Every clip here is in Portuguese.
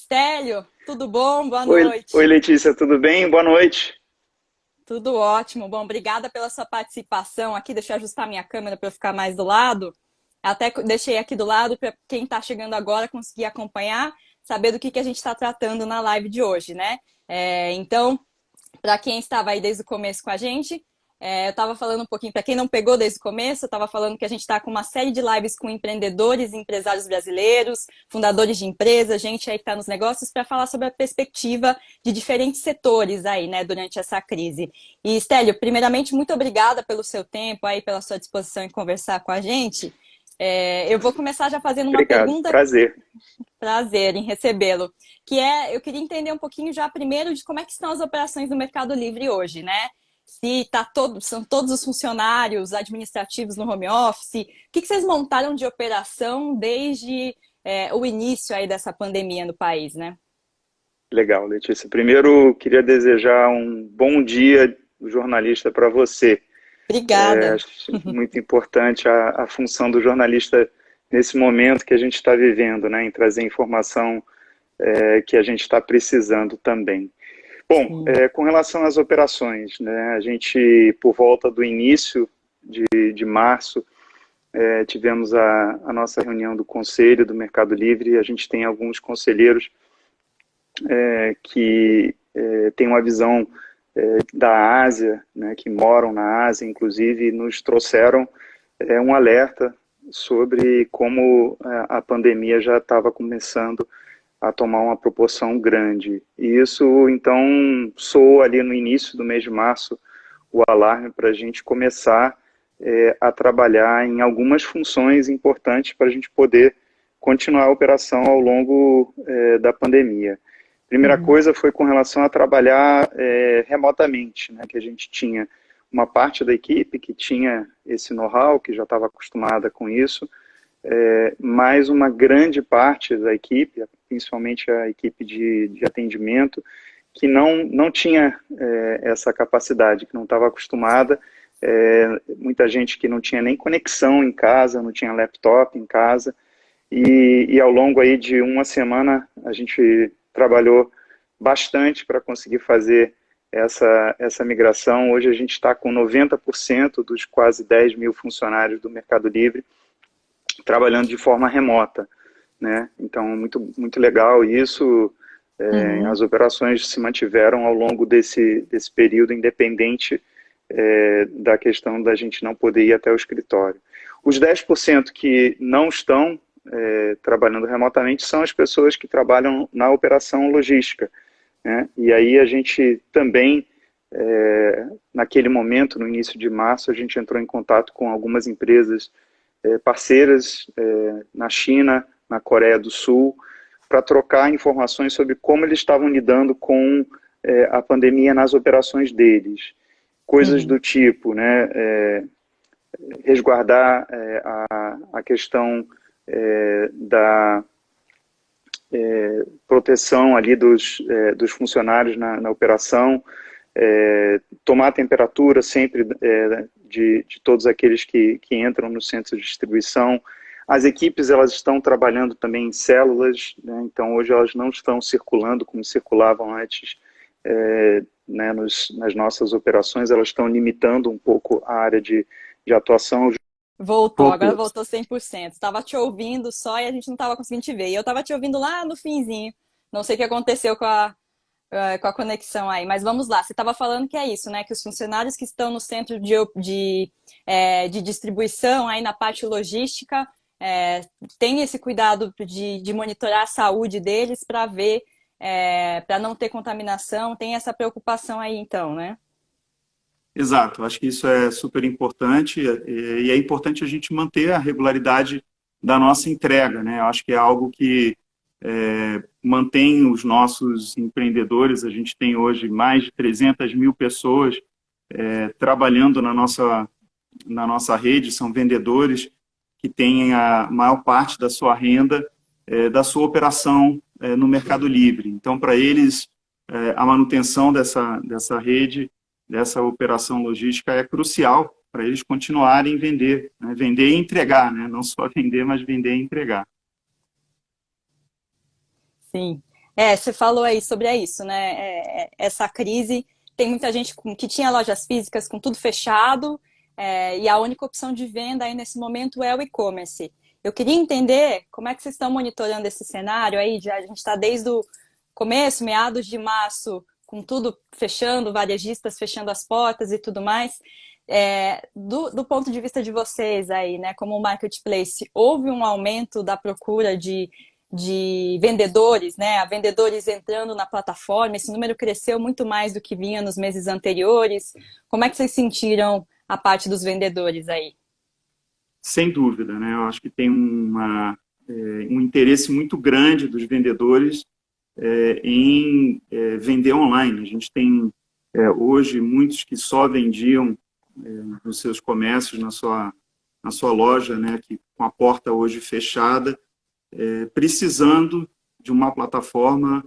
Stélio, tudo bom? Boa Oi, noite. Letícia, tudo bem? Boa noite. Tudo ótimo. Bom, obrigada pela sua participação aqui. Deixa eu ajustar minha câmera para eu ficar mais do lado. Até deixei aqui do lado para quem está chegando agora conseguir acompanhar, saber do que a gente está tratando na live de hoje, né? Então, para quem estava aí desde o começo com a gente, eu estava falando um pouquinho, para quem não pegou desde o começo, eu estava falando que a gente está com uma série de lives com empreendedores e empresários brasileiros, fundadores de empresas, gente aí que está nos negócios, para falar sobre a perspectiva de diferentes setores aí, né, durante essa crise. E, Stélio, primeiramente, muito obrigada pelo seu tempo aí, pela sua disposição em conversar com a gente. Eu vou começar já fazendo uma Obrigado, pergunta. prazer. Prazer em recebê-lo. Eu queria entender um pouquinho já primeiro de como é que estão as operações no Mercado Livre hoje, né? Se são todos os funcionários administrativos no home office, o que vocês montaram de operação desde o início aí dessa pandemia no país, né? Legal, Letícia. Primeiro, queria desejar um bom dia do jornalista para você. Obrigada. Acho muito importante a função do jornalista nesse momento que a gente está vivendo, né, em trazer informação que a gente está precisando também. Bom, Sim. com relação às operações, né, a gente, por volta do início de março, tivemos a nossa reunião do Conselho do Mercado Livre e a gente tem alguns conselheiros que têm uma visão da Ásia, né, que moram na Ásia, inclusive, nos trouxeram um alerta sobre como a pandemia já estava começando a tomar uma proporção grande. E isso, então, soou ali no início do mês de março o alarme para a gente começar a trabalhar em algumas funções importantes para a gente poder continuar a operação ao longo da pandemia. Primeira Uhum. coisa foi com relação a trabalhar remotamente, né, que a gente tinha uma parte da equipe que tinha esse know-how, que já estava acostumada com isso, mas uma grande parte da equipe, principalmente a equipe de atendimento, que não tinha essa capacidade, que não estava acostumada, muita gente que não tinha nem conexão em casa, não tinha laptop em casa, e ao longo aí de uma semana a gente trabalhou bastante para conseguir fazer essa migração. Hoje a gente está com 90% dos quase 10 mil funcionários do Mercado Livre trabalhando de forma remota, né? Então, muito legal isso. Uhum. As operações se mantiveram ao longo desse período, independente da questão da gente não poder ir até o escritório. Os 10% que não estão trabalhando remotamente são as pessoas que trabalham na operação logística, né? E aí a gente também, naquele momento, no início de março, a gente entrou em contato com algumas empresas parceiras na China, na Coreia do Sul, para trocar informações sobre como eles estavam lidando com a pandemia nas operações deles. Coisas Uhum. do tipo, né, resguardar a questão da proteção ali dos funcionários na operação, tomar a temperatura sempre de todos aqueles que entram no centro de distribuição. As equipes elas estão trabalhando também em células, né? Então hoje elas não estão circulando como circulavam antes, né, nas nossas operações, elas estão limitando um pouco a área de atuação. Voltou, agora Voltou. voltou 100%. Estava te ouvindo só e a gente não estava conseguindo te ver. E eu estava te ouvindo lá no finzinho. Não sei o que aconteceu com a conexão aí, mas vamos lá. Você estava falando que é isso, né? Que os funcionários que estão no centro de distribuição, aí na parte logística, têm esse cuidado de monitorar a saúde deles para ver, para não ter contaminação, tem essa preocupação aí, então, né? Exato, acho que isso é super importante e é importante a gente manter a regularidade da nossa entrega, né? Eu acho que é algo que mantém os nossos empreendedores. A gente tem hoje mais de 300 mil pessoas trabalhando na nossa rede, são vendedores que têm a maior parte da sua renda, da sua operação no Mercado Livre. Então, para eles, a manutenção dessa rede, dessa operação logística é crucial para eles continuarem a vender, né? Vender e entregar, né? Não só vender, mas vender e entregar. Sim. Você falou aí sobre isso, né? Essa crise, tem muita gente que tinha lojas físicas com tudo fechado, e a única opção de venda aí nesse momento é o e-commerce. Eu queria entender como é que vocês estão monitorando esse cenário aí, a gente está desde o começo, meados de março, com tudo fechando, varejistas fechando as portas e tudo mais. Do ponto de vista de vocês aí, né, como marketplace, houve um aumento da procura de vendedores, né, vendedores entrando na plataforma, esse número cresceu muito mais do que vinha nos meses anteriores. Como é que vocês sentiram a parte dos vendedores aí? Sem dúvida, né? Eu acho que tem um interesse muito grande dos vendedores em vender online. A gente tem hoje muitos que só vendiam nos seus comércios, na sua loja, né, que com a porta hoje fechada, precisando de uma plataforma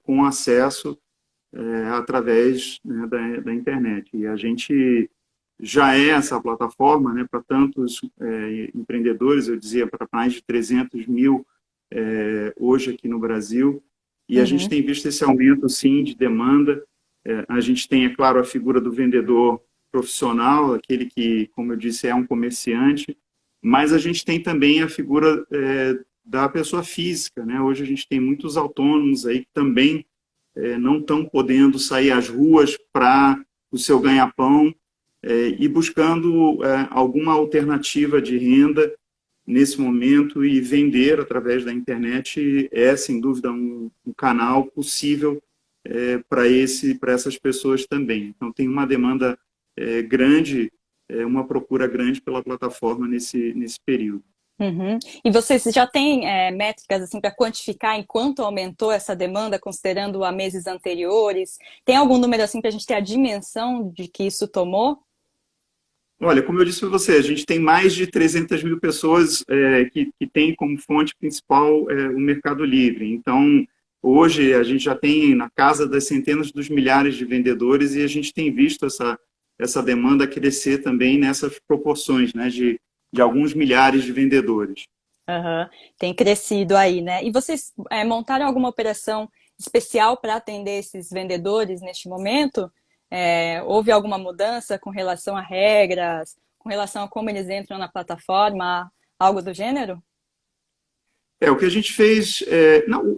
com acesso através, né, da internet. E a gente já é essa plataforma, né, para tantos empreendedores, eu dizia, para mais de 300 mil hoje aqui no Brasil, e a gente tem visto esse aumento, sim, de demanda. A gente tem, é claro, a figura do vendedor profissional, aquele que, como eu disse, é um comerciante, mas a gente tem também a figura da pessoa física, né? Hoje a gente tem muitos autônomos aí que também não estão podendo sair às ruas para o seu ganha-pão e buscando alguma alternativa de renda nesse momento, e vender através da internet sem dúvida, um canal possível para essas pessoas também. Então, tem uma demanda grande, uma procura grande pela plataforma nesse período. Uhum. E vocês já têm métricas assim, para quantificar em quanto aumentou essa demanda, considerando a meses anteriores? Tem algum número assim para a gente ter a dimensão de que isso tomou? Olha, como eu disse para você, a gente tem mais de 300 mil pessoas que têm como fonte principal o Mercado Livre. Então, hoje a gente já tem na casa das centenas dos milhares de vendedores, e a gente tem visto essa demanda crescer também nessas proporções, né, de alguns milhares de vendedores. Uhum. Tem crescido aí, né? E vocês montaram alguma operação especial para atender esses vendedores neste momento? Houve alguma mudança com relação a regras, com relação a como eles entram na plataforma, algo do gênero? O que a gente fez,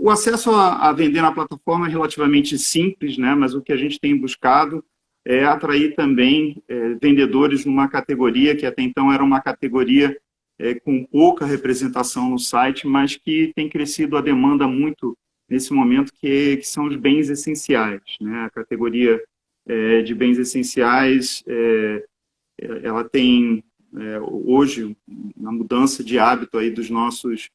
o acesso a vender na plataforma é relativamente simples, né? Mas o que a gente tem buscado é atrair também vendedores numa categoria que até então era uma categoria com pouca representação no site, mas que tem crescido a demanda muito nesse momento, que são os bens essenciais, né? A categoria de bens essenciais, ela tem hoje uma mudança de hábito aí dos nossos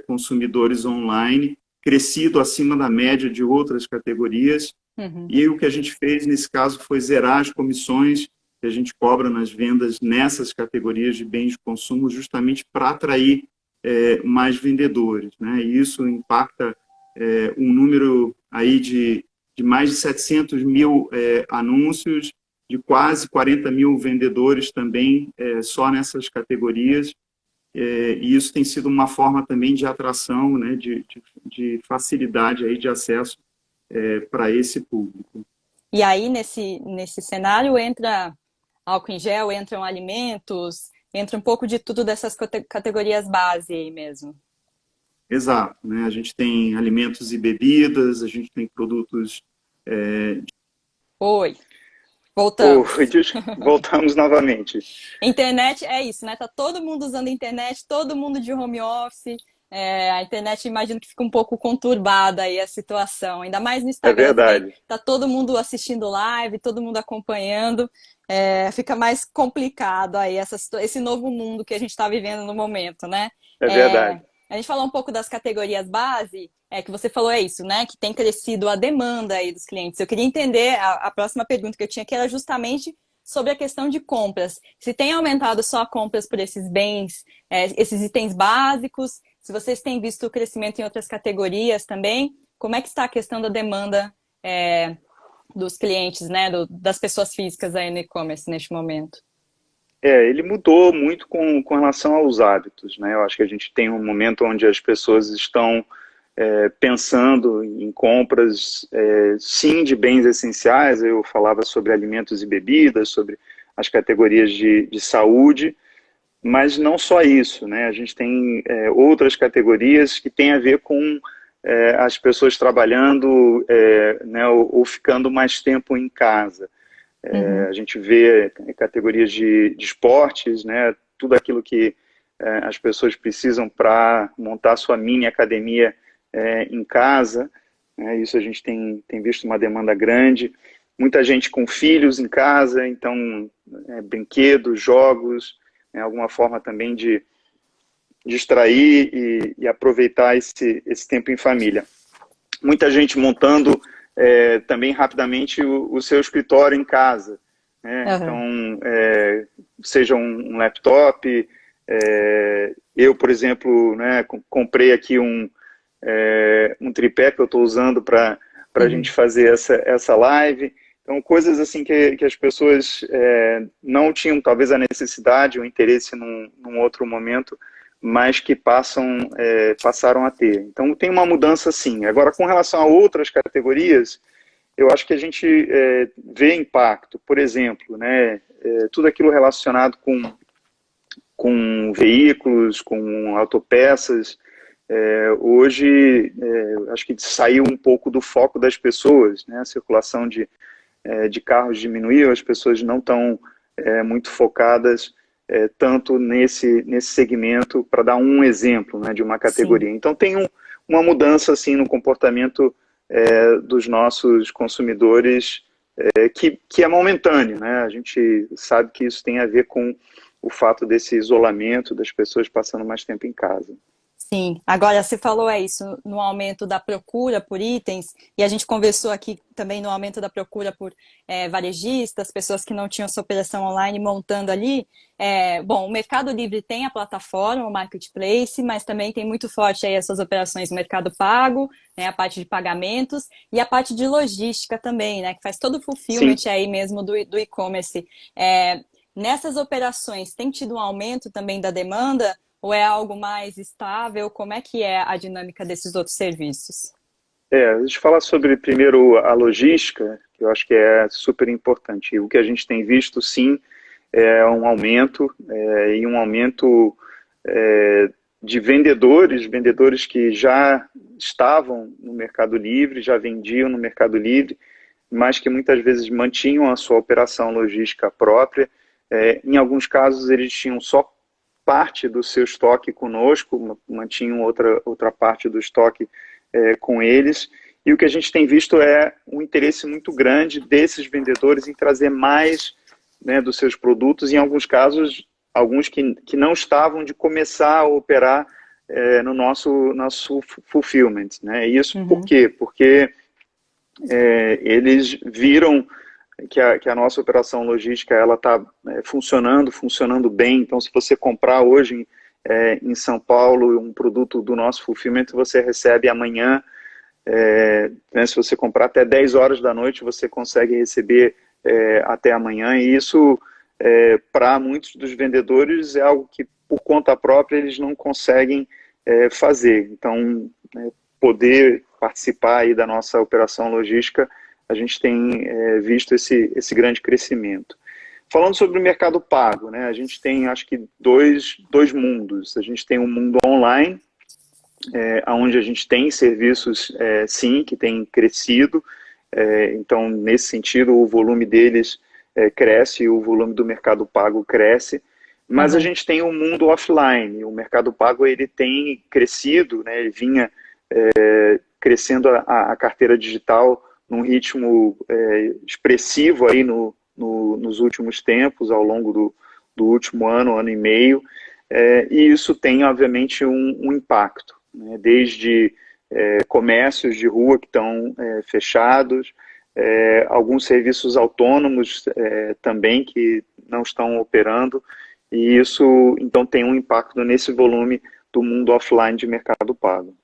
consumidores online, crescido acima da média de outras categorias. Uhum. E o que a gente fez nesse caso foi zerar as comissões que a gente cobra nas vendas nessas categorias de bens de consumo, justamente para atrair mais vendedores, né? E isso impacta um número aí de mais de 700 mil anúncios, de quase 40 mil vendedores também só nessas categorias. E isso tem sido uma forma também de atração, né, de facilidade aí de acesso para esse público. E aí, nesse cenário, entra álcool em gel, entram alimentos, entra um pouco de tudo dessas categorias base aí mesmo. Exato, né? A gente tem alimentos e bebidas, a gente tem produtos... Oi, voltamos. Voltamos novamente. Internet é isso, né? Tá todo mundo usando a internet, todo mundo de home office. A internet, imagino que fica um pouco conturbada aí a situação, ainda mais no Instagram. É verdade. Também, tá todo mundo assistindo live, todo mundo acompanhando. Fica mais complicado aí esse novo mundo que a gente está vivendo no momento, né? É verdade. A gente falou um pouco das categorias base, que você falou isso, né? Que tem crescido a demanda aí dos clientes. Eu queria entender, a próxima pergunta que eu tinha, que era justamente sobre a questão de compras. Se tem aumentado só compras por esses bens, esses itens básicos, se vocês têm visto o crescimento em outras categorias também, como é que está a questão da demanda dos clientes, né? Das pessoas físicas aí no e-commerce neste momento? Ele mudou muito com relação aos hábitos, né? Eu acho que a gente tem um momento onde as pessoas estão pensando em compras, sim, de bens essenciais. Eu falava sobre alimentos e bebidas, sobre as categorias de saúde, mas não só isso, né? A gente tem outras categorias que têm a ver com as pessoas trabalhando, né, ou ficando mais tempo em casa. A gente vê categorias de esportes, né, tudo aquilo que as pessoas precisam para montar sua mini academia em casa. Isso a gente tem visto uma demanda grande. Muita gente com filhos em casa, então brinquedos, jogos, alguma forma também de distrair e aproveitar esse tempo em família. Muita gente montando também rapidamente o seu escritório em casa, né? Então, seja um laptop, eu, por exemplo, né, comprei aqui um tripé que eu estou usando para a gente fazer essa live. Então, coisas assim que as pessoas não tinham talvez a necessidade ou interesse num outro momento, mas que passaram a ter. Então, tem uma mudança sim. Agora, com relação a outras categorias, eu acho que a gente vê impacto. Por exemplo, né, tudo aquilo relacionado com veículos, com autopeças, hoje acho que saiu um pouco do foco das pessoas, né? A circulação de carros diminuiu, as pessoas não estão muito focadas tanto nesse segmento, para dar um exemplo, né, de uma categoria. Sim. Então tem uma mudança assim no comportamento dos nossos consumidores que é momentâneo, né? A gente sabe que isso tem a ver com o fato desse isolamento, das pessoas passando mais tempo em casa. Sim, agora você falou isso, no aumento da procura por itens, e a gente conversou aqui também no aumento da procura por varejistas, pessoas que não tinham sua operação online montando ali. Bom, o Mercado Livre tem a plataforma, o Marketplace, mas também tem muito forte aí as suas operações no Mercado Pago, né, a parte de pagamentos e a parte de logística também, né, que faz todo o fulfillment aí mesmo do e-commerce. Nessas operações, tem tido um aumento também da demanda? Ou é algo mais estável? Como é que é a dinâmica desses outros serviços? Deixa eu falar sobre, primeiro, a logística, que eu acho que é super importante. E o que a gente tem visto, sim, é um aumento, e um aumento de vendedores que já estavam no Mercado Livre, já vendiam no Mercado Livre, mas que muitas vezes mantinham a sua operação logística própria. Em alguns casos, eles tinham só parte do seu estoque conosco, mantinham outra parte do estoque com eles, e o que a gente tem visto é um interesse muito grande desses vendedores em trazer mais, né, dos seus produtos, em alguns casos, alguns que não estavam de começar a operar no nosso fulfillment, né? Isso por quê? Porque eles viram que a nossa operação logística ela está funcionando bem. Então, se você comprar hoje em São Paulo um produto do nosso fulfillment, você recebe amanhã, né, se você comprar até 10 horas da noite, você consegue receber até amanhã, e isso, para muitos dos vendedores, é algo que, por conta própria, eles não conseguem fazer. Então, poder participar aí da nossa operação logística, a gente tem visto esse grande crescimento. Falando sobre o Mercado Pago, né, a gente tem, acho que, dois mundos. A gente tem um mundo online, onde a gente tem serviços, sim, que têm crescido. Então, nesse sentido, o volume deles cresce e o volume do Mercado Pago cresce. Mas a gente tem um mundo offline. O Mercado Pago ele tem crescido, né, ele vinha crescendo a carteira digital num ritmo expressivo aí nos últimos tempos, ao longo do último ano e meio, e isso tem, obviamente, um impacto, né? Desde comércios de rua que estão fechados, alguns serviços autônomos também que não estão operando, e isso, então, tem um impacto nesse volume do mundo offline de Mercado Pago.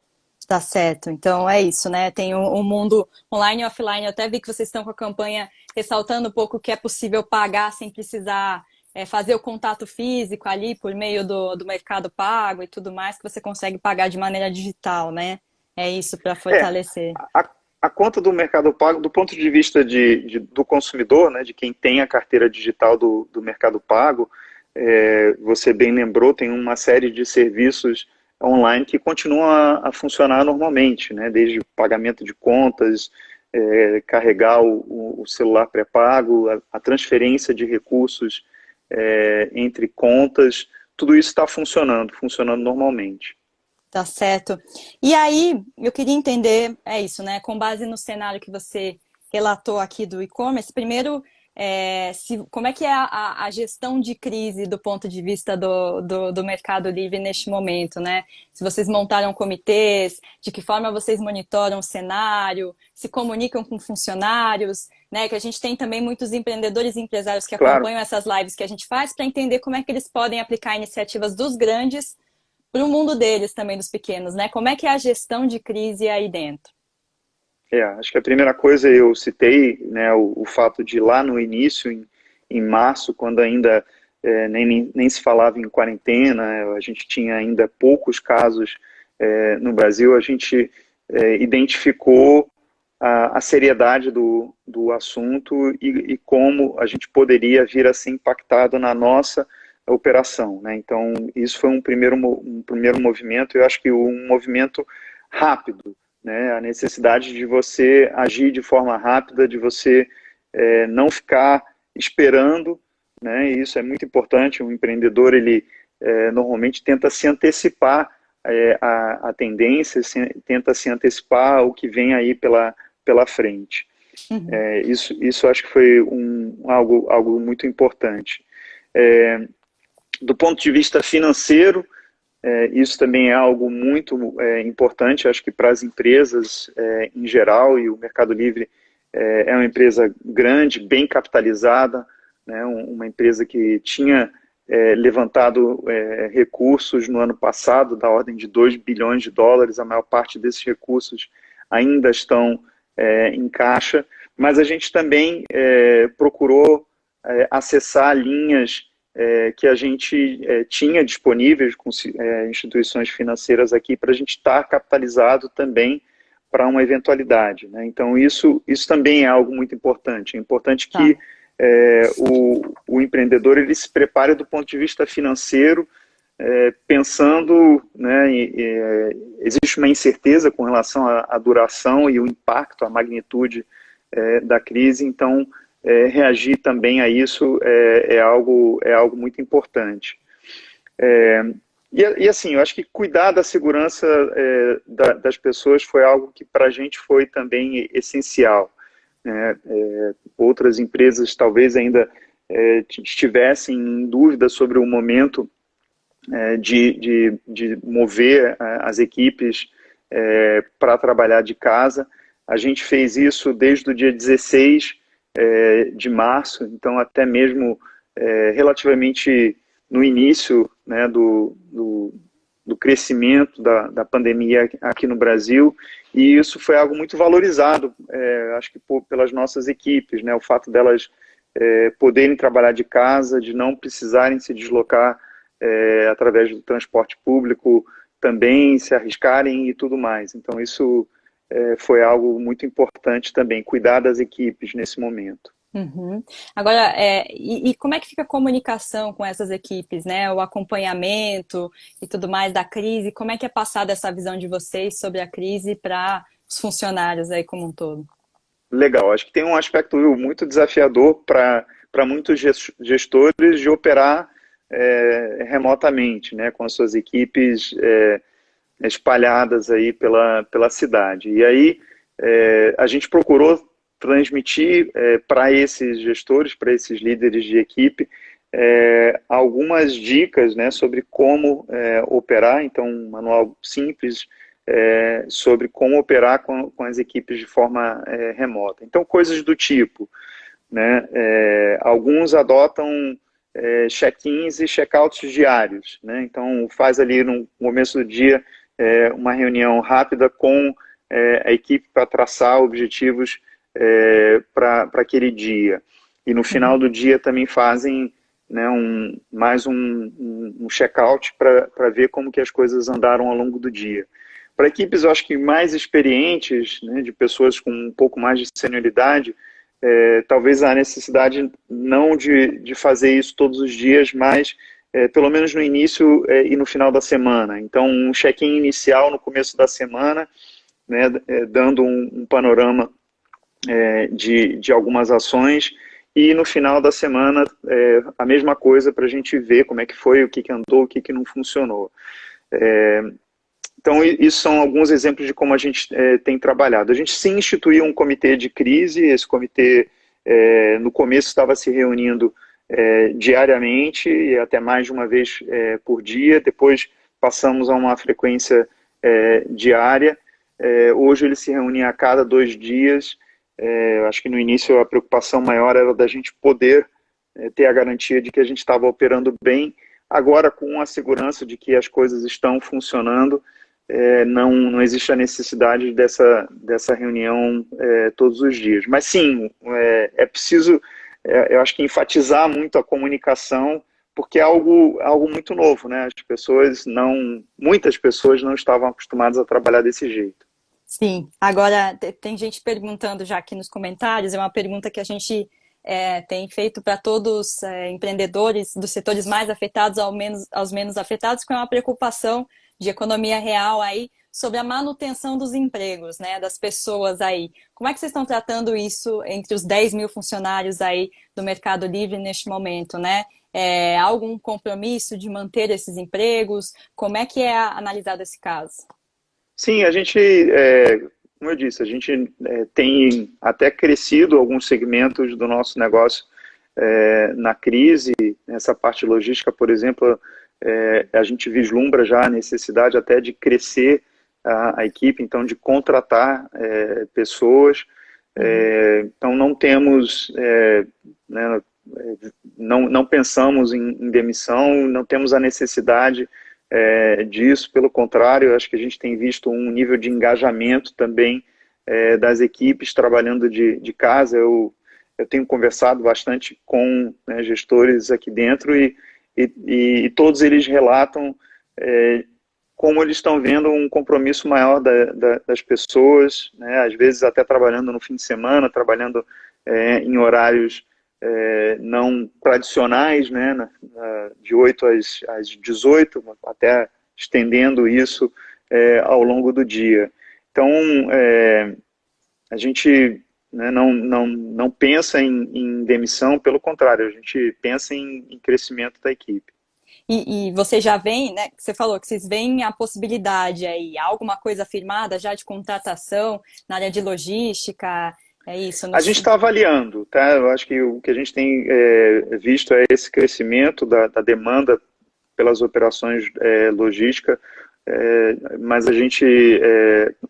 Tá certo, então é isso, né? Tem um mundo online e offline. Eu até vi que vocês estão com a campanha ressaltando um pouco que é possível pagar sem precisar fazer o contato físico ali por meio do Mercado Pago e tudo mais, que você consegue pagar de maneira digital, né? É isso para É, fortalecer. a conta do Mercado Pago, do ponto de vista do consumidor, né, de quem tem a carteira digital do Mercado Pago, você bem lembrou, tem uma série de serviços online que continuam a funcionar normalmente, né, desde pagamento de contas, carregar o celular pré-pago, a transferência de recursos entre contas, tudo isso está funcionando normalmente. Tá certo. E aí, eu queria entender, é isso, né? Com base no cenário que você relatou aqui do e-commerce, primeiro, como é que é a gestão de crise do ponto de vista do Mercado Livre neste momento, né? Se vocês montaram comitês, de que forma vocês monitoram o cenário, se comunicam com funcionários, né? Que a gente tem também muitos empreendedores e empresários que Claro. acompanham essas lives que a gente faz para entender como é que eles podem aplicar iniciativas dos grandes para o mundo deles também, dos pequenos, né? Como é que é a gestão de crise aí dentro? Acho que a primeira coisa eu citei, né, o fato de lá no início, em março, quando ainda nem se falava em quarentena, a gente tinha ainda poucos casos no Brasil, a gente identificou a seriedade do assunto e como a gente poderia vir a ser impactado na nossa operação, né? Então, isso foi um primeiro movimento, eu acho que um movimento rápido, né? A necessidade de você agir de forma rápida, de você não ficar esperando, né? E isso é muito importante. O empreendedor, ele normalmente tenta se antecipar a tendência, tenta se antecipar o que vem aí pela frente. Uhum. Isso acho que foi algo muito importante. Do ponto de vista financeiro, isso também é algo muito importante, acho que para as empresas em geral, e o Mercado Livre é uma empresa grande, bem capitalizada, né, uma empresa que tinha levantado recursos no ano passado, da ordem de 2 bilhões de dólares, a maior parte desses recursos ainda estão em caixa, mas a gente também procurou acessar linhas que a gente tinha disponíveis com instituições financeiras aqui para a gente estar capitalizado também para uma eventualidade, né? Então isso também é algo muito importante. É importante Tá. que o empreendedor ele se prepare do ponto de vista financeiro, pensando, né, existe uma incerteza com relação à duração e o impacto, a magnitude da crise, então reagir também a isso é algo muito importante. E assim, eu acho que cuidar da segurança das pessoas foi algo que para a gente foi também essencial, né? Outras empresas talvez ainda estivessem em dúvida sobre o momento de mover as equipes para trabalhar de casa. A gente fez isso desde o dia 16 de março, então até mesmo relativamente no início, né, do crescimento da pandemia aqui no Brasil, e isso foi algo muito valorizado, acho que pelas nossas equipes, né, o fato delas poderem trabalhar de casa, de não precisarem se deslocar através do transporte público, também se arriscarem e tudo mais. Então isso foi algo muito importante também, cuidar das equipes nesse momento. Uhum. Agora, e como é que fica a comunicação com essas equipes, né? O acompanhamento e tudo mais da crise, como é que é passada essa visão de vocês sobre a crise para os funcionários aí como um todo? Legal, acho que tem um aspecto muito desafiador para muitos gestores de operar remotamente, né, com as suas equipes espalhadas aí pela cidade. E aí a gente procurou transmitir para esses gestores, para esses líderes de equipe, algumas dicas, né, sobre como operar, então um manual simples sobre como operar com as equipes de forma remota. Então coisas do tipo, né, alguns adotam check-ins e check-outs diários, né, então faz ali no começo do dia uma reunião rápida com a equipe para traçar objetivos para aquele dia. E no final do dia também fazem, né, mais um check-out para ver como que as coisas andaram ao longo do dia. Para equipes, eu acho que mais experientes, né, de pessoas com um pouco mais de senioridade, talvez a necessidade não de fazer isso todos os dias, mas pelo menos no início e no final da semana. Então, um check-in inicial no começo da semana, né, dando um panorama de algumas ações, e no final da semana a mesma coisa para a gente ver como é que foi, o que andou, o que não funcionou. Então, isso são alguns exemplos de como a gente tem trabalhado. A gente sim instituiu um comitê de crise, esse comitê no começo estava se reunindo diariamente, e até mais de uma vez por dia, depois passamos a uma frequência diária. Hoje ele se reúne a cada 2 dias. Acho que no início a preocupação maior era da gente poder ter a garantia de que a gente estava operando bem. Agora, com a segurança de que as coisas estão funcionando, não existe a necessidade dessa reunião todos os dias. Mas sim, é preciso, eu acho que enfatizar muito a comunicação, porque é algo muito novo, né? Muitas pessoas não estavam acostumadas a trabalhar desse jeito. Sim, agora tem gente perguntando já aqui nos comentários, é uma pergunta que a gente tem feito para todos empreendedores dos setores mais afetados aos menos afetados, com uma preocupação de economia real aí sobre a manutenção dos empregos, né, das pessoas aí. Como é que vocês estão tratando isso entre os 10 mil funcionários aí do Mercado Livre neste momento, né? Há algum compromisso de manter esses empregos? Como é que é analisado esse caso? Sim, a gente, como eu disse, a gente tem até crescido alguns segmentos do nosso negócio na crise. Nessa parte logística, por exemplo, a gente vislumbra já a necessidade até de crescer a equipe, então de contratar pessoas. Então não temos, né, não pensamos em demissão, não temos a necessidade disso, pelo contrário, acho que a gente tem visto um nível de engajamento também das equipes trabalhando de casa. Eu tenho conversado bastante com gestores aqui dentro e todos eles relatam como eles estão vendo um compromisso maior das pessoas, né, às vezes até trabalhando no fim de semana, trabalhando em horários não tradicionais, né, de 8 às 18, até estendendo isso ao longo do dia. Então, a gente, né, não pensa em demissão, pelo contrário, a gente pensa em crescimento da equipe. E você já vem, né? Você falou que vocês veem a possibilidade aí, alguma coisa firmada já de contratação na área de logística, é isso? A gente está avaliando, tá? Eu acho que o que a gente tem visto é esse crescimento da demanda pelas operações logística, mas a gente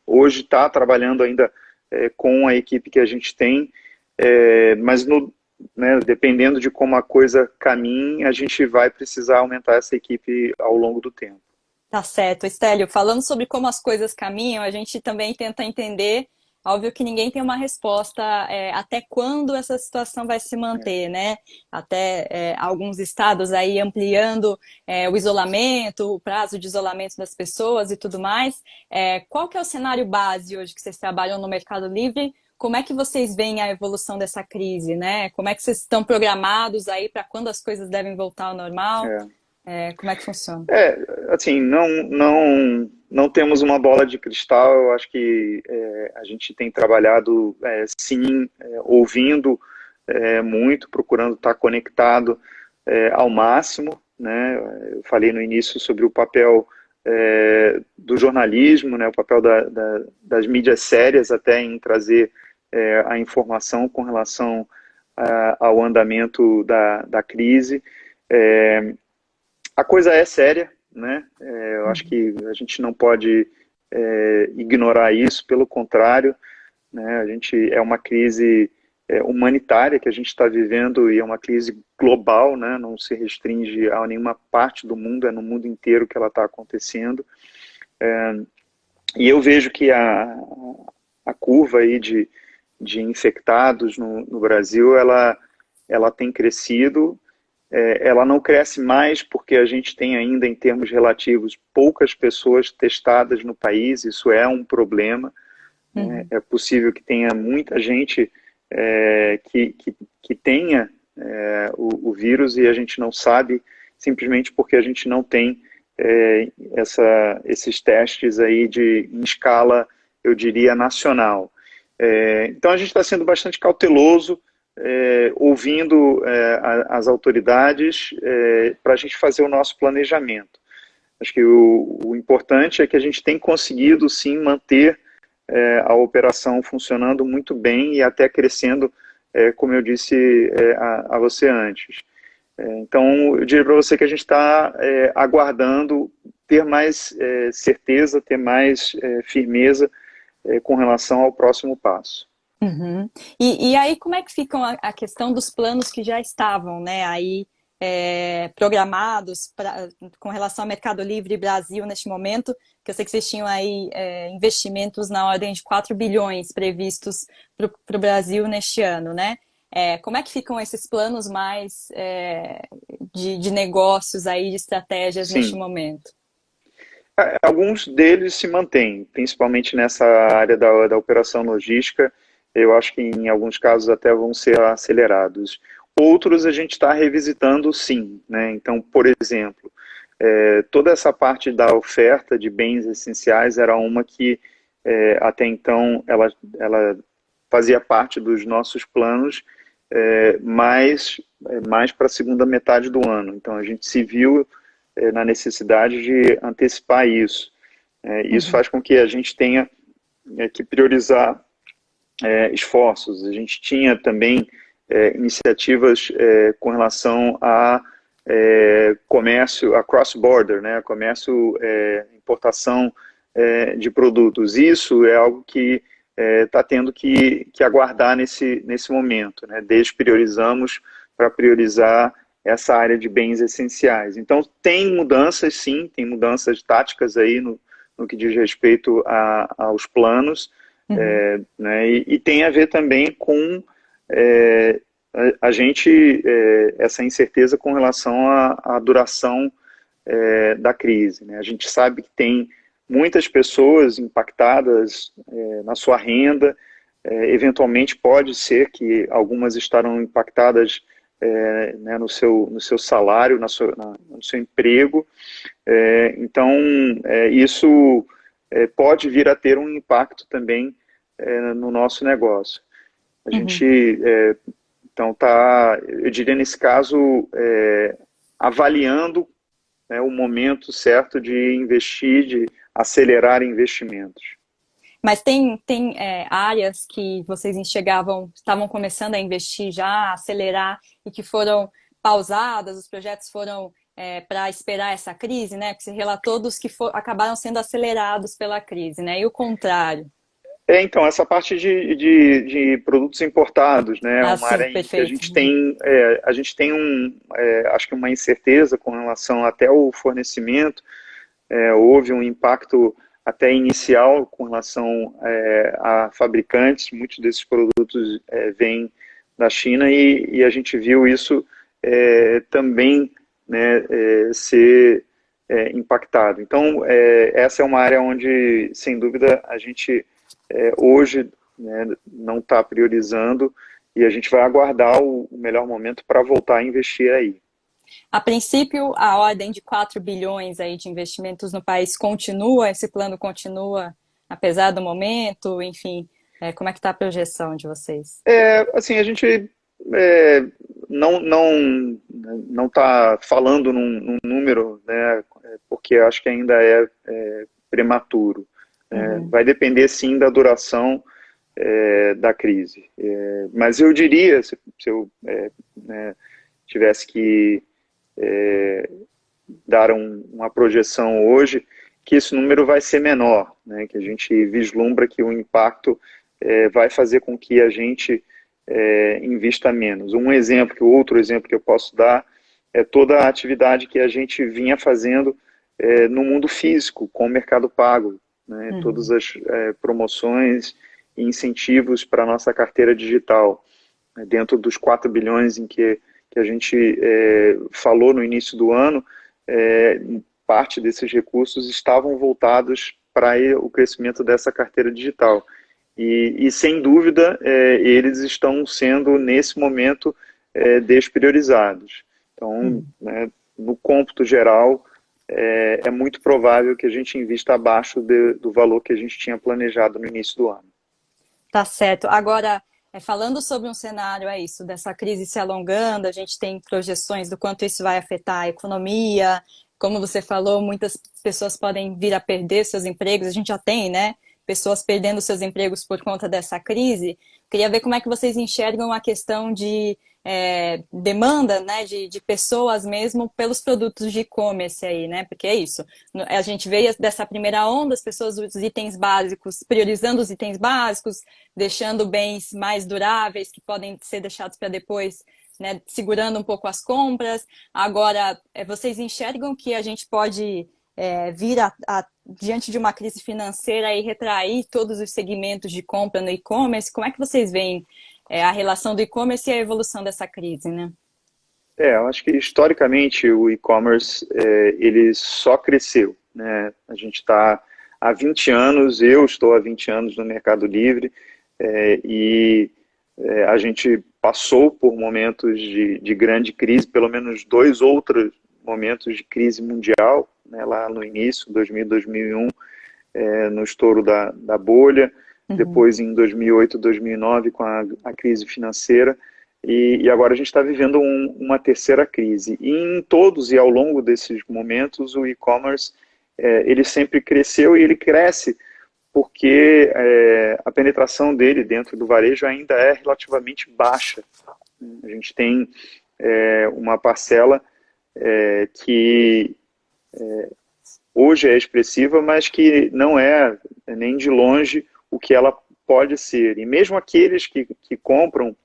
hoje está trabalhando ainda com a equipe que a gente tem, mas né, dependendo de como a coisa caminha, a gente vai precisar aumentar essa equipe ao longo do tempo. Tá certo. Estélio, falando sobre como as coisas caminham, a gente também tenta entender, óbvio que ninguém tem uma resposta até quando essa situação vai se manter, né? Até alguns estados aí ampliando o isolamento, o prazo de isolamento das pessoas e tudo mais. Qual que é o cenário base hoje que vocês trabalham no Mercado Livre? Como é que vocês veem a evolução dessa crise, né? Como é que vocês estão programados aí para quando as coisas devem voltar ao normal? Como é que funciona? Assim, não temos uma bola de cristal. Eu acho que a gente tem trabalhado, sim, ouvindo muito, procurando estar conectado ao máximo, né? Eu falei no início sobre o papel do jornalismo, né? O papel das mídias sérias até em trazer a informação com relação ao andamento da crise. A coisa é séria, né? Eu acho que a gente não pode ignorar isso, pelo contrário, né? É uma crise humanitária que a gente está vivendo, e é uma crise global, né? Não se restringe a nenhuma parte do mundo, é no mundo inteiro que ela está acontecendo. E eu vejo que a curva aí de infectados no Brasil, ela tem crescido. ela não cresce mais porque a gente tem ainda, em termos relativos, poucas pessoas testadas no país, isso é um problema. Uhum. É possível que tenha muita gente que tenha o vírus e a gente não sabe, simplesmente porque a gente não tem esses testes aí em escala, eu diria, nacional. Então a gente está sendo bastante cauteloso, ouvindo as autoridades para a gente fazer o nosso planejamento. Acho que o importante é que a gente tem conseguido, sim, manter a operação funcionando muito bem e até crescendo, como eu disse a você antes. Então, eu diria para você que a gente está aguardando ter mais certeza, ter mais firmeza com relação ao próximo passo. Uhum. E aí, como é que ficam a questão dos planos que já estavam, né, aí programados com relação ao Mercado Livre Brasil neste momento, que eu sei que vocês tinham aí investimentos na ordem de 4 bilhões previstos para o Brasil neste ano, né? Como é que ficam esses planos mais de negócios aí, de estratégias neste Sim. momento? Alguns deles se mantêm, principalmente nessa área da operação logística. Eu acho que em alguns casos até vão ser acelerados. Outros a gente está revisitando, sim, né? Então, por exemplo, toda essa parte da oferta de bens essenciais era uma que até então ela fazia parte dos nossos planos, mais para a segunda metade do ano. Então, a gente se viu na necessidade de antecipar isso. Isso faz com que a gente tenha que priorizar esforços. A gente tinha também iniciativas com relação a comércio, a cross-border, né, comércio, importação de produtos. Isso é algo que está tendo que aguardar nesse momento, né? Despriorizamos para priorizar essa área de bens essenciais. Então, tem mudanças, sim, tem mudanças táticas aí no que diz respeito aos planos, né, e tem a ver também com a gente, essa incerteza com relação à duração da crise, né? A gente sabe que tem muitas pessoas impactadas na sua renda, eventualmente pode ser que algumas estarão impactadas né, no seu salário, no seu emprego. Então, isso pode vir a ter um impacto também no nosso negócio. A gente, então, está, eu diria nesse caso, avaliando o momento certo de investir, de acelerar investimentos. Mas tem áreas que vocês enxergavam, estavam começando a investir já, acelerar, e que foram pausadas, os projetos foram para esperar essa crise, né? Porque você relatou dos que acabaram sendo acelerados pela crise, né? E o contrário. Então, essa parte de produtos importados, né, é uma Sim, área em que a perfeito. gente tem, acho que uma incerteza com relação até ao fornecimento. Houve um impacto até inicial com relação a fabricantes, muitos desses produtos vêm da China e a gente viu isso também, né, ser impactado. Então, essa é uma área onde, sem dúvida, a gente hoje, né, não está priorizando e a gente vai aguardar o melhor momento para voltar a investir aí. A princípio, a ordem de 4 bilhões aí de investimentos no país continua, esse plano continua, apesar do momento, enfim, como é que está a projeção de vocês? Assim, a gente não está falando num número, né, porque acho que ainda é prematuro. Vai depender, sim, da duração da crise. Mas eu diria, se eu né, tivesse que dar uma projeção hoje, que esse número vai ser menor, né, que a gente vislumbra que o impacto vai fazer com que a gente invista menos. Outro exemplo que eu posso dar é toda a atividade que a gente vinha fazendo no mundo físico, com o Mercado Pago, né, todas as promoções e incentivos para a nossa carteira digital, dentro dos 4 bilhões em que que a gente falou no início do ano, parte desses recursos estavam voltados para o crescimento dessa carteira digital. E sem dúvida, eles estão sendo, nesse momento, despriorizados. Então, né, no cômputo geral, é muito provável que a gente invista abaixo do valor que a gente tinha planejado no início do ano. Tá certo. Agora, falando sobre um cenário, isso, dessa crise se alongando, a gente tem projeções do quanto isso vai afetar a economia. Como você falou, muitas pessoas podem vir a perder seus empregos. A gente já tem, né, pessoas perdendo seus empregos por conta dessa crise. Queria ver como é que vocês enxergam a questão de demanda, né, de pessoas mesmo pelos produtos de e-commerce aí, né? Porque é isso. A gente veio dessa primeira onda, as pessoas, os itens básicos, priorizando os itens básicos, deixando bens mais duráveis que podem ser deixados para depois, né, segurando um pouco as compras. Agora, vocês enxergam que a gente pode vir diante de uma crise financeira e retrair todos os segmentos de compra no e-commerce? Como é que vocês veem a relação do e-commerce e a evolução dessa crise, né? Eu acho que historicamente o e-commerce ele só cresceu, né? A gente está há 20 anos, eu estou há 20 anos no Mercado Livre e a gente passou por momentos de grande crise, pelo menos 2 outros momentos de crise mundial, né, lá no início, 2000, 2001, no estouro da bolha, depois em 2008, 2009 com a crise financeira, e agora a gente está vivendo uma terceira crise. E em todos e ao longo desses momentos, o e-commerce ele sempre cresceu e ele cresce porque a penetração dele dentro do varejo ainda é relativamente baixa. A gente tem uma parcela que hoje é expressiva, mas que não é nem de longe o que ela pode ser. E mesmo aqueles que compram,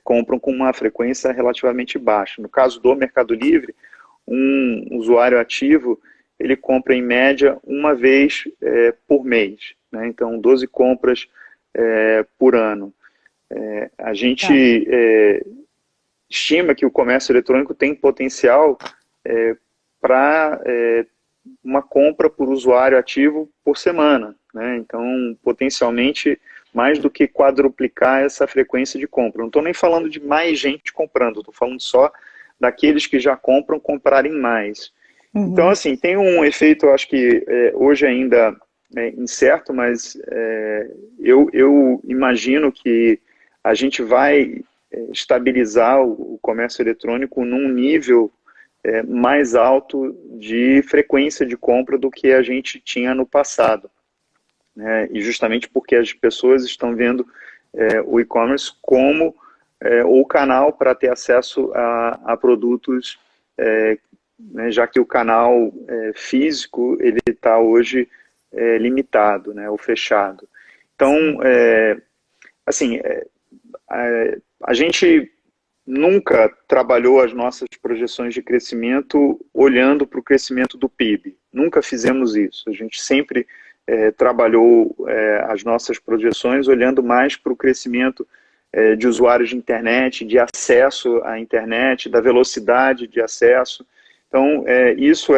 compram com uma frequência relativamente baixa. No caso do Mercado Livre, um usuário ativo, ele compra em média uma vez por mês, né? Então 12 compras por ano. A gente estima que o comércio eletrônico tem potencial para uma compra por usuário ativo por semana, né? Então, potencialmente, mais do que quadruplicar essa frequência de compra. Não estou nem falando de mais gente comprando, estou falando só daqueles que já compram, comprarem mais. Então, assim, tem um efeito, eu acho que hoje ainda incerto, mas eu imagino que a gente vai estabilizar o comércio eletrônico num nível mais alto de frequência de compra do que a gente tinha no passado, né? E justamente porque as pessoas estão vendo o e-commerce como o canal para ter acesso a produtos, né, já que o canal físico ele está hoje limitado, né, ou fechado. Então, assim, a gente nunca trabalhou as nossas projeções de crescimento olhando para o crescimento do PIB. Nunca fizemos isso. A gente sempre trabalhou as nossas projeções olhando mais para o crescimento de usuários de internet, de acesso à internet, da velocidade de acesso. Então, isso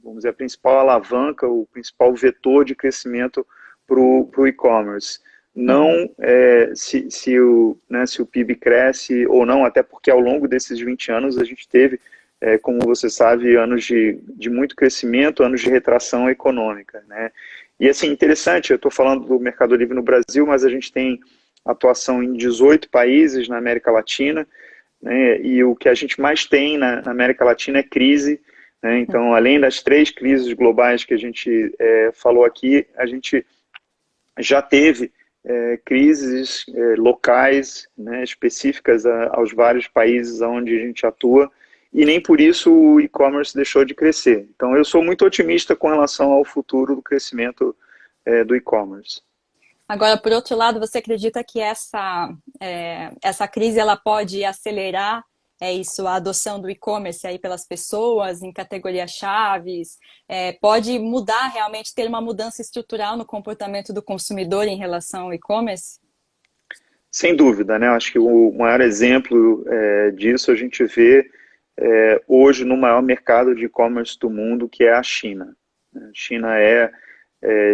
vamos dizer, a principal alavanca, o principal vetor de crescimento para o e-commerce. Não se o PIB cresce ou não, até porque ao longo desses 20 anos a gente teve, como você sabe, anos de muito crescimento, anos de retração econômica, né? E assim, interessante, eu estou falando do Mercado Livre no Brasil, mas a gente tem atuação em 18 países na América Latina, né? E o que a gente mais tem na América Latina é crise, né? Então, além das 3 crises globais que a gente falou aqui, a gente já teve crises locais, né, específicas aos vários países onde a gente atua, e nem por isso o e-commerce deixou de crescer. Então, eu sou muito otimista com relação ao futuro do crescimento do e-commerce. Agora, por outro lado, você acredita que essa crise ela pode acelerar a adoção do e-commerce aí pelas pessoas em categorias chaves? Pode mudar realmente, ter uma mudança estrutural no comportamento do consumidor em relação ao e-commerce? Sem dúvida, né? Acho que o maior exemplo disso a gente vê hoje no maior mercado de e-commerce do mundo, que é a China. A China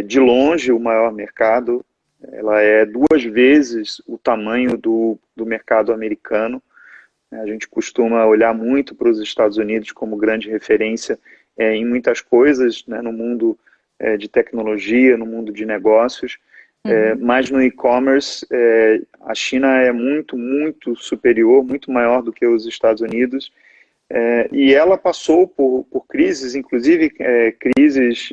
de longe, o maior mercado. Ela é 2 vezes o tamanho do mercado americano. A gente costuma olhar muito para os Estados Unidos como grande referência em muitas coisas, né, no mundo de tecnologia, no mundo de negócios, mas no e-commerce a China é muito, muito superior, muito maior do que os Estados Unidos, e ela passou por crises, inclusive crises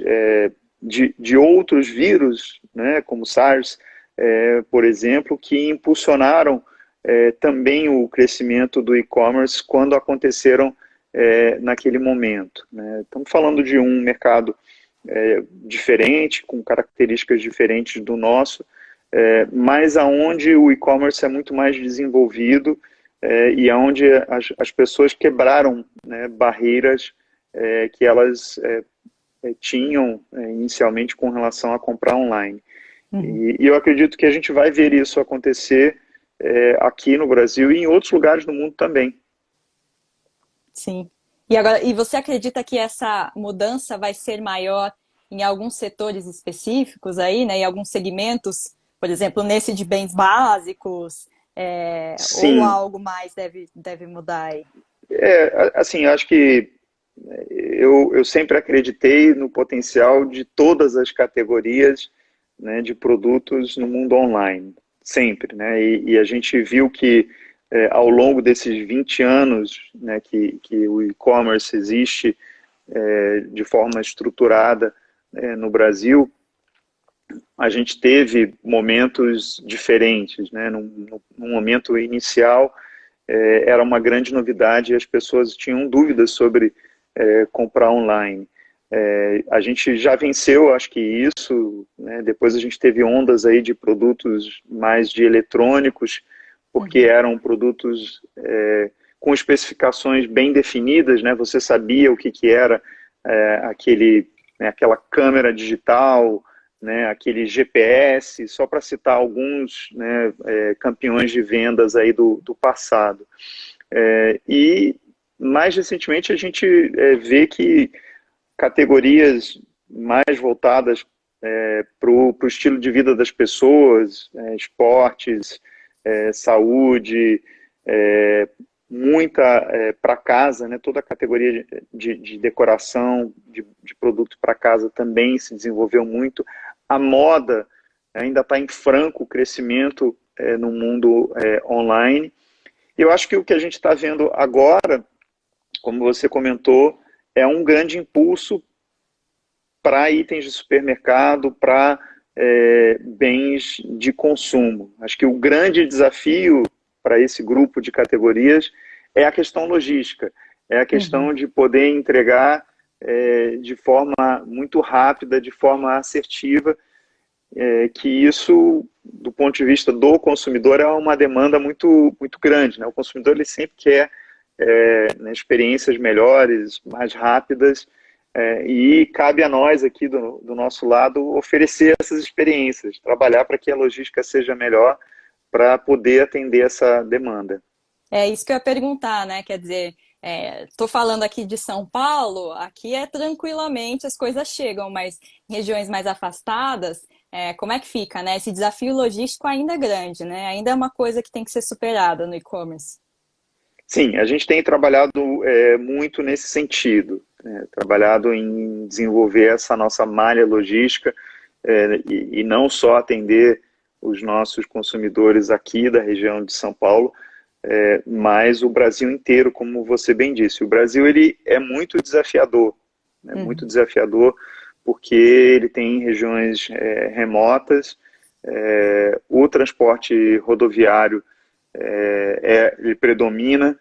de outros vírus, né, como SARS, por exemplo, que impulsionaram também o crescimento do e-commerce quando aconteceram naquele momento, né? Estamos falando de um mercado diferente, com características diferentes do nosso, mas aonde o e-commerce é muito mais desenvolvido e aonde as pessoas quebraram, né, barreiras que elas tinham inicialmente com relação a comprar online. E eu acredito que a gente vai ver isso acontecer aqui no Brasil e em outros lugares do mundo também. Sim. E você acredita que essa mudança vai ser maior em alguns setores específicos aí, né? Em alguns segmentos, por exemplo, nesse de bens básicos, ou Sim. algo mais deve mudar aí? Assim, acho que eu sempre acreditei no potencial de todas as categorias, né, de produtos no mundo online, sempre, né? E a gente viu que ao longo desses 20 anos, né, que o e-commerce existe de forma estruturada no Brasil, a gente teve momentos diferentes, né? Num momento inicial era uma grande novidade e as pessoas tinham dúvidas sobre comprar online. A gente já venceu, acho que isso, né? Depois a gente teve ondas aí de produtos mais de eletrônicos, porque eram produtos com especificações bem definidas, né? Você sabia o que era aquela câmera digital, né? Aquele GPS, só para citar alguns, né, campeões de vendas aí do passado. E mais recentemente a gente vê que categorias mais voltadas para o estilo de vida das pessoas, esportes, saúde, muita para casa, né? Toda a categoria de decoração, de produto para casa também se desenvolveu muito. A moda ainda está em franco crescimento no mundo online. Eu acho que o que a gente está vendo agora, como você comentou, é um grande impulso para itens de supermercado, para bens de consumo. Acho que o grande desafio para esse grupo de categorias é a questão logística, é a questão de poder entregar de forma muito rápida, de forma assertiva, que isso, do ponto de vista do consumidor, é uma demanda muito, muito grande, né? O consumidor ele sempre quer né, experiências melhores, mais rápidas, e cabe a nós aqui do nosso lado oferecer essas experiências, trabalhar para que a logística seja melhor para poder atender essa demanda. É isso que eu ia perguntar, né? Quer dizer, tô falando aqui de São Paulo, aqui tranquilamente as coisas chegam, mas em regiões mais afastadas, como é que fica, né? Esse desafio logístico ainda é grande, né? Ainda é uma coisa que tem que ser superada no e-commerce. Sim, a gente tem trabalhado muito nesse sentido, né? Trabalhado em desenvolver essa nossa malha logística e não só atender os nossos consumidores aqui da região de São Paulo, mas o Brasil inteiro, como você bem disse. O Brasil ele é muito desafiador, né? Muito desafiador, porque ele tem regiões remotas, o transporte rodoviário ele predomina,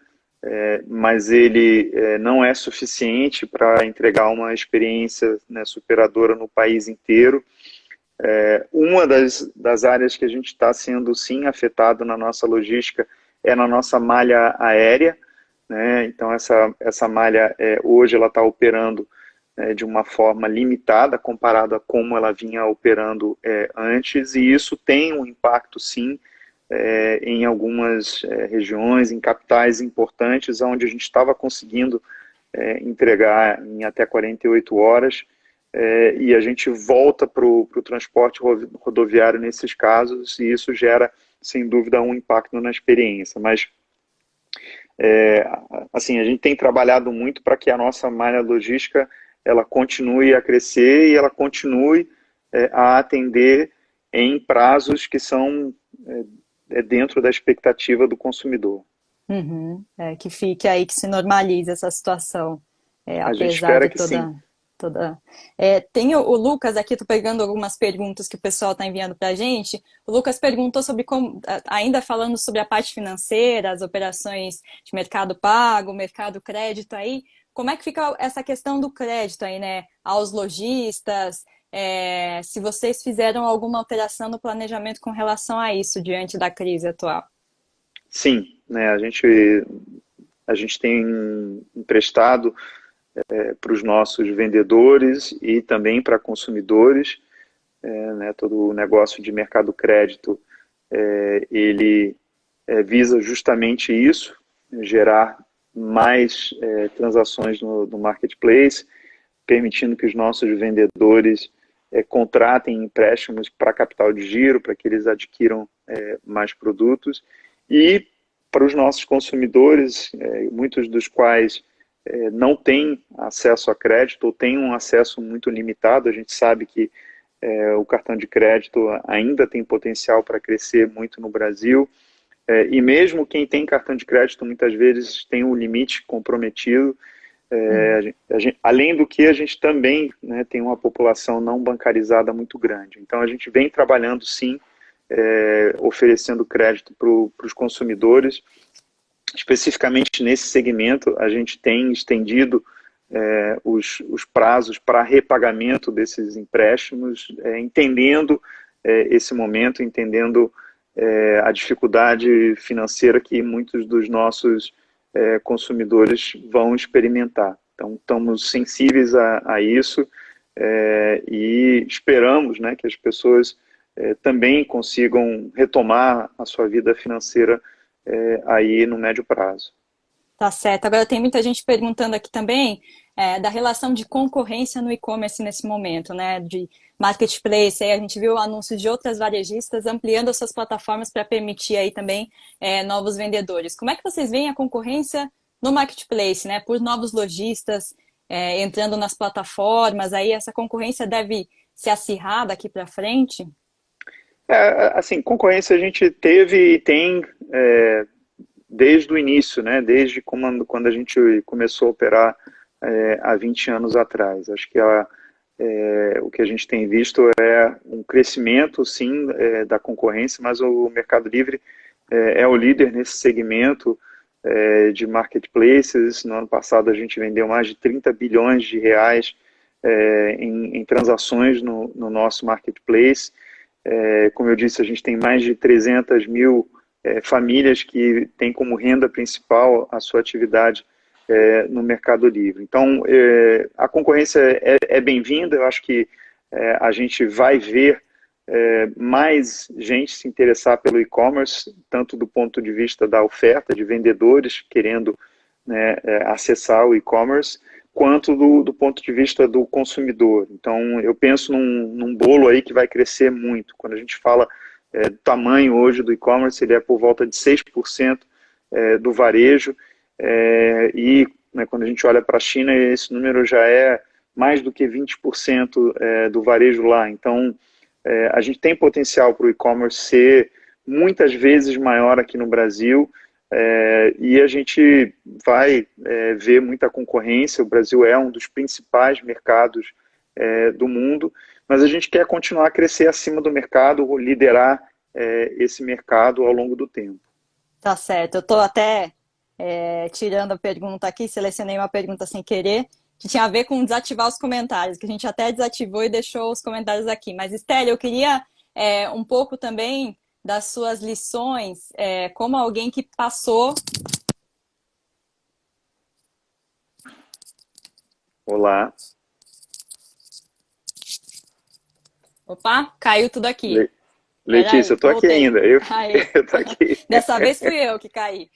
mas ele não é suficiente para entregar uma experiência, né, superadora no país inteiro. Uma das áreas que a gente está sendo, sim, afetado na nossa logística é na nossa malha aérea, né? Então, essa malha, hoje, ela está operando de uma forma limitada, comparada a como ela vinha operando antes, e isso tem um impacto, sim, em algumas regiões, em capitais importantes, onde a gente estava conseguindo entregar em até 48 horas, e a gente volta para o transporte rodoviário nesses casos, e isso gera, sem dúvida, um impacto na experiência. Mas, assim, a gente tem trabalhado muito para que a nossa malha logística ela continue a crescer e ela continue a atender em prazos que são dentro da expectativa do consumidor. Uhum. Que fique aí, que se normalize essa situação, A gente apesar espera de que sim. toda... Tem o Lucas aqui, tô pegando algumas perguntas que o pessoal está enviando para a gente. O Lucas perguntou sobre como, ainda falando sobre a parte financeira, as operações de mercado pago, mercado crédito aí, como é que fica essa questão do crédito aí, né, aos lojistas, se vocês fizeram alguma alteração no planejamento com relação a isso diante da crise atual? Sim, né, a gente tem emprestado para os nossos vendedores e também para consumidores, né, todo o negócio de mercado crédito, ele visa justamente isso, gerar mais transações no marketplace, permitindo que os nossos vendedores contratem empréstimos para capital de giro, para que eles adquiram mais produtos, e para os nossos consumidores, muitos dos quais não têm acesso a crédito ou têm um acesso muito limitado. A gente sabe que o cartão de crédito ainda tem potencial para crescer muito no Brasil, e mesmo quem tem cartão de crédito muitas vezes tem um limite comprometido. Além do que, a gente também, né, tem uma população não bancarizada muito grande. Então a gente vem trabalhando sim, oferecendo crédito para os consumidores. Especificamente nesse segmento, a gente tem estendido os prazos para repagamento desses empréstimos, entendendo esse momento, entendendo a dificuldade financeira que muitos dos nossos consumidores vão experimentar. Então, estamos sensíveis a isso e esperamos, né, que as pessoas também consigam retomar a sua vida financeira aí no médio prazo. Tá certo. Agora tem muita gente perguntando aqui também da relação de concorrência no e-commerce nesse momento, né? De marketplace. Aí a gente viu anúncios de outras varejistas ampliando as suas plataformas para permitir aí também novos vendedores. Como é que vocês veem a concorrência no marketplace, né? Por novos lojistas entrando nas plataformas. Aí essa concorrência deve se acirrar daqui para frente? Assim, concorrência a gente teve e tem desde o início, né? Desde quando a gente começou a operar há 20 anos atrás. Acho que o que a gente tem visto é um crescimento, sim, da concorrência, mas o Mercado Livre é o líder nesse segmento de marketplaces. No ano passado a gente vendeu mais de 30 bilhões de reais em transações no nosso marketplace. Como eu disse, a gente tem mais de 300 mil famílias que têm como renda principal a sua atividade no Mercado Livre. Então, a concorrência é bem-vinda. Eu acho que a gente vai ver mais gente se interessar pelo e-commerce, tanto do ponto de vista da oferta, de vendedores querendo, né, acessar o e-commerce, quanto do ponto de vista do consumidor. Então, eu penso num bolo aí que vai crescer muito. Quando a gente fala do tamanho hoje do e-commerce, ele é por volta de 6% do varejo, e né, quando a gente olha para a China, esse número já é mais do que 20% do varejo lá. Então, a gente tem potencial para o e-commerce ser muitas vezes maior aqui no Brasil, e a gente vai ver muita concorrência. O Brasil é um dos principais mercados do mundo, mas a gente quer continuar a crescer acima do mercado, liderar esse mercado ao longo do tempo. Tá certo. Eu estou até tirando a pergunta aqui, selecionei uma pergunta sem querer, que tinha a ver com desativar os comentários, que a gente até desativou e deixou os comentários aqui. Mas, Estelle, eu queria um pouco também das suas lições, como alguém que passou... Olá. Opa, caiu tudo aqui. Letícia, Peraí, eu tô aqui voltei. ainda. Eu, Aí. eu tô aqui. Dessa vez fui eu que caí.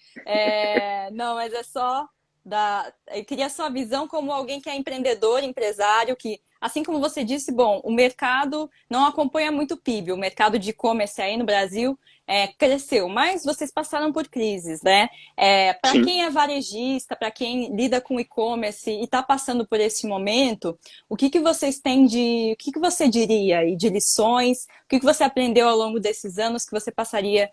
Não, mas é só eu queria sua visão como alguém que é empreendedor, empresário, que, assim como você disse, bom, o mercado não acompanha muito o PIB, o mercado de e-commerce aí no Brasil cresceu, mas vocês passaram por crises, né? Para Sim. quem é varejista, para quem lida com e-commerce e está passando por esse momento, o que que vocês têm o que que você diria aí de lições? O que que você aprendeu ao longo desses anos que você passaria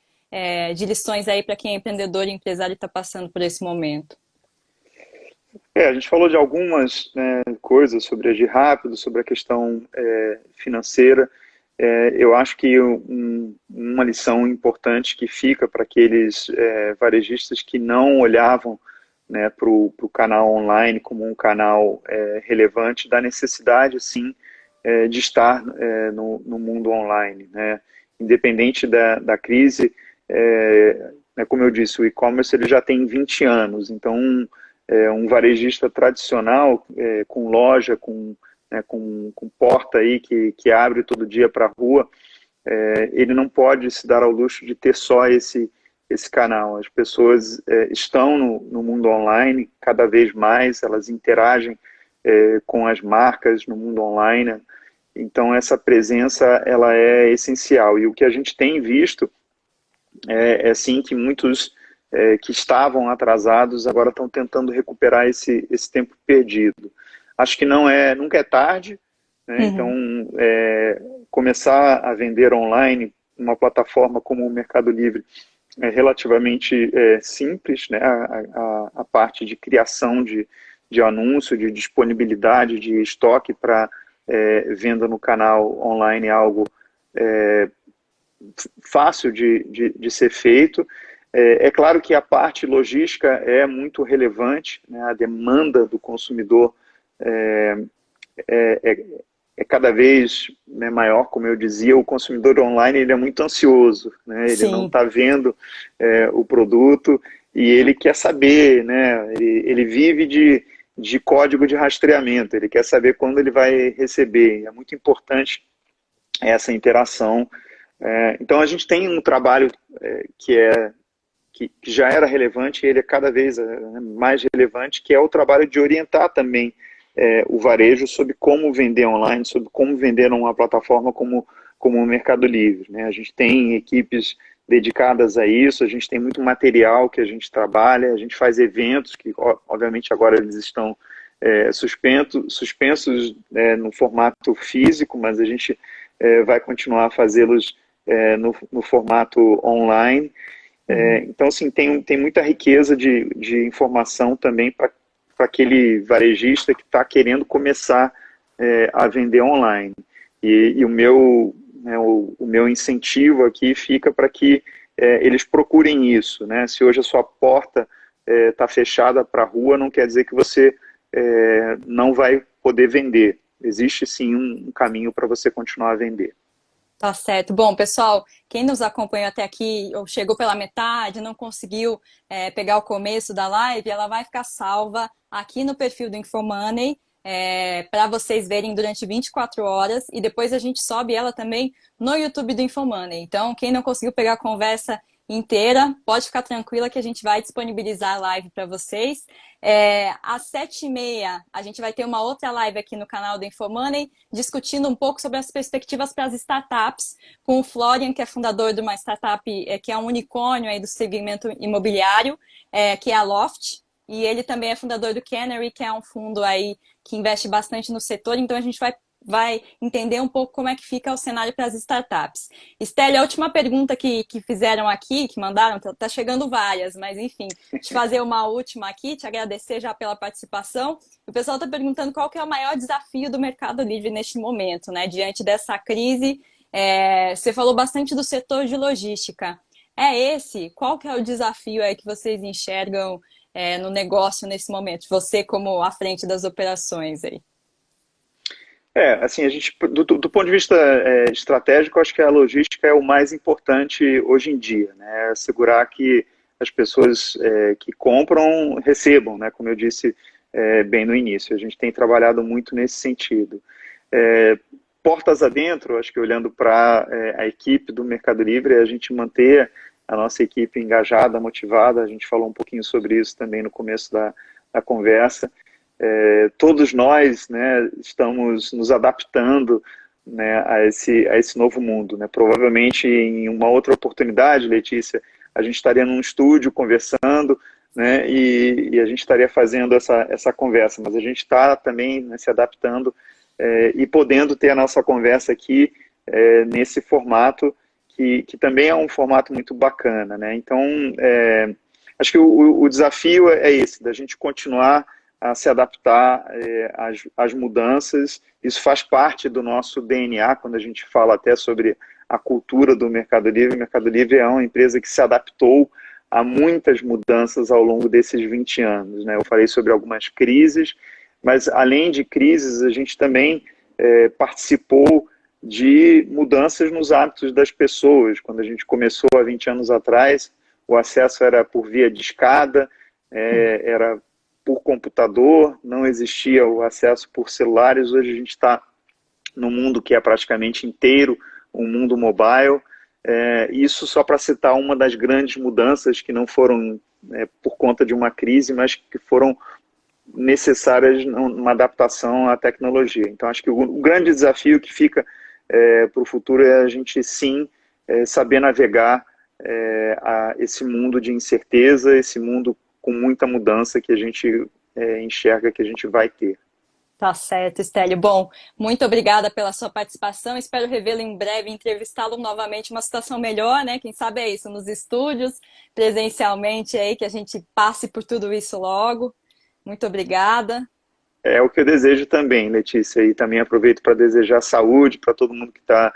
de lições aí para quem é empreendedor e empresário e está passando por esse momento? A gente falou de algumas, né, coisas sobre agir rápido, sobre a questão financeira. Eu acho que uma lição importante que fica para aqueles varejistas que não olhavam, né, para o canal online como um canal relevante, da necessidade, sim, de estar no mundo online, né? Independente da crise, né, como eu disse, o e-commerce ele já tem 20 anos, então um varejista tradicional, com loja, né, com porta aí que abre todo dia para a rua, ele não pode se dar ao luxo de ter só esse canal. As pessoas estão no mundo online cada vez mais, elas interagem com as marcas no mundo online, então essa presença ela é essencial. E o que a gente tem visto sim que muitos que estavam atrasados agora estão tentando recuperar esse tempo perdido. Acho que nunca é tarde, né? Então, Uhum. começar a vender online numa plataforma como o Mercado Livre é relativamente simples, né? A parte de criação de anúncio, de disponibilidade de estoque para venda no canal online é algo fácil de ser feito. É claro que a parte logística é muito relevante, né? A demanda do consumidor é, é cada vez, né, maior, como eu dizia. O consumidor online ele é muito ansioso, né? Ele não Sim, está vendo o produto e ele quer saber, né? Ele vive de código de rastreamento, ele quer saber quando ele vai receber. É muito importante essa interação. Então a gente tem um trabalho que já era relevante, e ele é cada vez mais relevante, que é o trabalho de orientar também o varejo sobre como vender online, sobre como vender numa plataforma como o Mercado Livre, né? A gente tem equipes dedicadas a isso, a gente tem muito material que a gente trabalha, a gente faz eventos que, obviamente, agora eles estão suspensos no formato físico, mas a gente vai continuar a fazê-los no formato online. uhum. Então, assim, tem muita riqueza de informação também para aquele varejista que está querendo começar a vender online. E o meu incentivo aqui fica para que eles procurem isso, né? Se hoje a sua porta está fechada para a rua, não quer dizer que você não vai poder vender. Existe sim um caminho para você continuar a vender. Tá certo. Bom, pessoal, quem nos acompanhou até aqui ou chegou pela metade, não conseguiu pegar o começo da live, ela vai ficar salva aqui no perfil do Infomoney para vocês verem durante 24 horas e depois a gente sobe ela também no YouTube do Infomoney. Então, quem não conseguiu pegar a conversa inteira, pode ficar tranquila que a gente vai disponibilizar a live para vocês. Às 7h30, a gente vai ter uma outra live aqui no canal do Infomoney, discutindo um pouco sobre as perspectivas para as startups, com o Florian, que é fundador de uma startup que é um unicórnio aí do segmento imobiliário, que é a Loft, e ele também é fundador do Canary, que é um fundo aí que investe bastante no setor, então a gente vai entender um pouco como é que fica o cenário para as startups. Estelle, a última pergunta que fizeram aqui, que mandaram, tá chegando várias, mas enfim, te fazer uma última aqui, te agradecer já pela participação. O pessoal está perguntando qual que é o maior desafio do Mercado Livre neste momento, né? Diante dessa crise, você falou bastante do setor de logística. Qual que é o desafio aí que vocês enxergam no negócio nesse momento? Você como à frente das operações aí. Assim, a gente, do ponto de vista estratégico, acho que a logística é o mais importante hoje em dia, né? Assegurar que as pessoas que compram recebam, né? Como eu disse bem no início, a gente tem trabalhado muito nesse sentido. portas adentro, acho que olhando para a equipe do Mercado Livre, a gente manter a nossa equipe engajada, motivada. A gente falou um pouquinho sobre isso também no começo da conversa. Todos nós, né, estamos nos adaptando, né, a esse novo mundo, né? Provavelmente em uma outra oportunidade, Letícia, a gente estaria num estúdio conversando, né, e a gente estaria fazendo essa conversa, mas a gente está também, né, se adaptando e podendo ter a nossa conversa aqui nesse formato que também é um formato muito bacana, né? Então, acho que o desafio é esse, da gente continuar a se adaptar às mudanças. Isso faz parte do nosso DNA, quando a gente fala até sobre a cultura do Mercado Livre. O Mercado Livre é uma empresa que se adaptou a muitas mudanças ao longo desses 20 anos, né? Eu falei sobre algumas crises, mas além de crises, a gente também participou de mudanças nos hábitos das pessoas. Quando a gente começou há 20 anos atrás, o acesso era por via de escada, era por computador, não existia o acesso por celulares. Hoje a gente está num mundo que é praticamente inteiro um mundo mobile. Isso só para citar uma das grandes mudanças que não foram por conta de uma crise, mas que foram necessárias numa adaptação à tecnologia. Então, acho que o grande desafio que fica para o futuro é a gente, sim, saber navegar esse mundo de incerteza, esse mundo com muita mudança que a gente enxerga que a gente vai ter. Tá certo, Stélio. Bom, muito obrigada pela sua participação. Espero revê-lo em breve, entrevistá-lo novamente, uma situação melhor, né? Quem sabe é isso, nos estúdios, presencialmente aí, que a gente passe por tudo isso logo. Muito obrigada. É o que eu desejo também, Letícia, e também aproveito para desejar saúde para todo mundo que está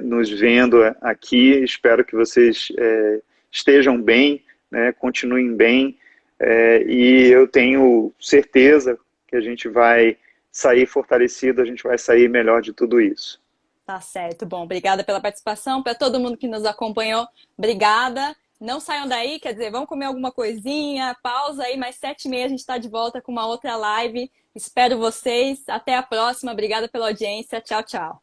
nos vendo aqui. Espero que vocês estejam bem, né, continuem bem, e eu tenho certeza que a gente vai sair fortalecido, a gente vai sair melhor de tudo isso. Tá certo. Bom, obrigada pela participação. Para todo mundo que nos acompanhou, obrigada. Não saiam daí, quer dizer, vamos comer alguma coisinha, pausa aí, mais 7h30 a gente está de volta com uma outra live. Espero vocês. Até a próxima. Obrigada pela audiência. Tchau, tchau.